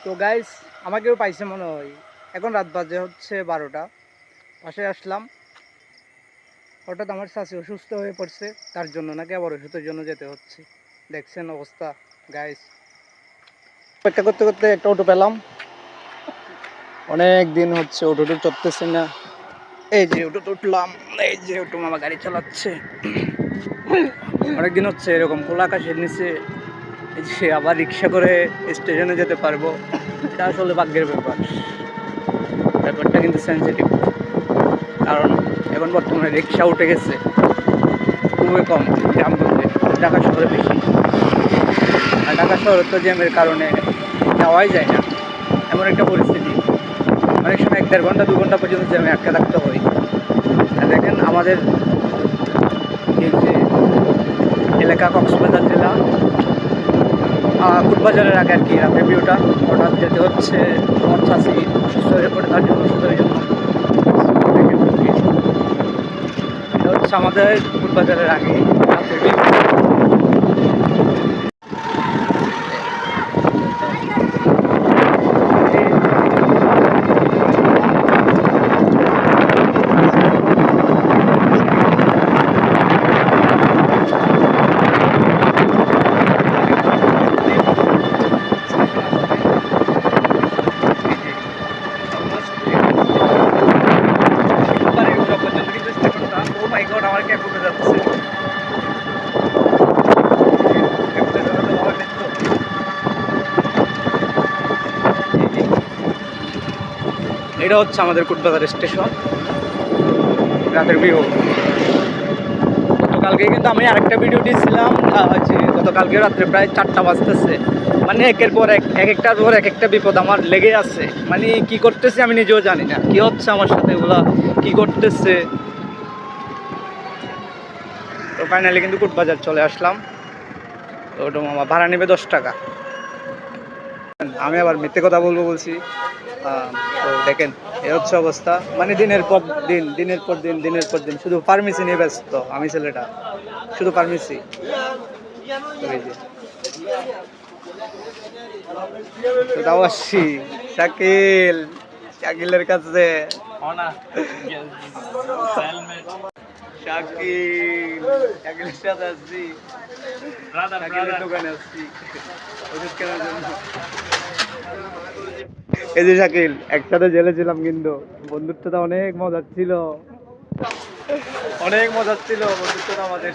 তো গাইস আমাকেও পাইছে মনে হয়। এখন রাত বাজে হচ্ছে 12টা। বাসায় আসলাম, হঠাৎ আমার চাচি অসুস্থ হয়ে পড়ছে, তার জন্য নাকি আবার ওষুধের জন্য যেতে হচ্ছে। দেখছেন অবস্থা গাইস। অপেক্ষা করতে করতে একটা অটো পেলাম। অনেক দিন হচ্ছে অটো চড়তেছে না। এই যে অটো উঠলাম, এই যে অটো মামা গাড়ি চালাচ্ছে। অনেকদিন হচ্ছে এরকম খোলা আকাশের নিচে এই যে আবার রিক্সা করে স্টেশনে যেতে পারবো, এটা আসলে ভাগ্যের ব্যাপার। ব্যাপারটা কিন্তু সেন্সিটিভ, কারণ এখন বর্তমানে রিক্সা উঠে গেছে খুবই কম গ্রামগঞ্জে, ঢাকা শহরে বেশি। আর ঢাকা শহরে তো জ্যামের কারণে যাওয়াই যায় না, এমন একটা পরিস্থিতি। অনেক সময় 1-1.5 ঘন্টা 2 ঘন্টা পর্যন্ত জ্যামে আটকে থাকতে হয়। আর দেখেন আমাদের এই যে এলাকা কক্সবাজার জেলা, কুটবাজারের আগে আর কি, রাতের ভিউটা হঠাৎ যেতে হচ্ছে। আমার চাষি অসুস্থ হয়ে পড়ে, তার জন্য ওষুধের জন্য এটা হচ্ছে আমাদের কুটবাজারের আগে রাতের ভিউ। আমার কে ঘুরে যাচ্ছে, এটা হচ্ছে আমাদের কুটবাজার স্টেশন রাতের ভিউ। গতকালকে কিন্তু আমি আরেকটা ভিডিও দিয়েছিলাম, যে গতকালকে রাত্রে প্রায় 4টা বাজতেছে। মানে একের পর এক একটার পর এক একটা বিপদ আমার লেগে আছে। মানে কি করতেছে আমি নিজেও জানি না কি হচ্ছে আমার সাথে, এগুলা কি করতেছে। তো ফাইনালি কিন্তু কুটবাজার চলে আসলাম। তো ওটা মামা ভাড়া নেবে 10 টাকা। আমি আবার মিথ্যে কথা বলবো বলছি। তো দেখেন এই হচ্ছে অবস্থা। মানে দিনের পর দিন দিনের পর দিন দিনের পর দিন শুধু ফার্মেসি নিয়ে ব্যস্ত আমি, ছেলেটা শুধু ফার্মেসি। তো তাও আসছি শাকিল, শাকিলের কাছে। শাকিল, শাকিলের সাথে আসছি, শাকিলের দোকানে আসছি ওষুধ কেনার জন্য। এই যে শাকিল, একসাথে জেলে ছিলাম কিন্তু বন্ধুত্বটা অনেক মজার ছিল, অনেক মজার ছিল বন্ধুত্বটা আমাদের।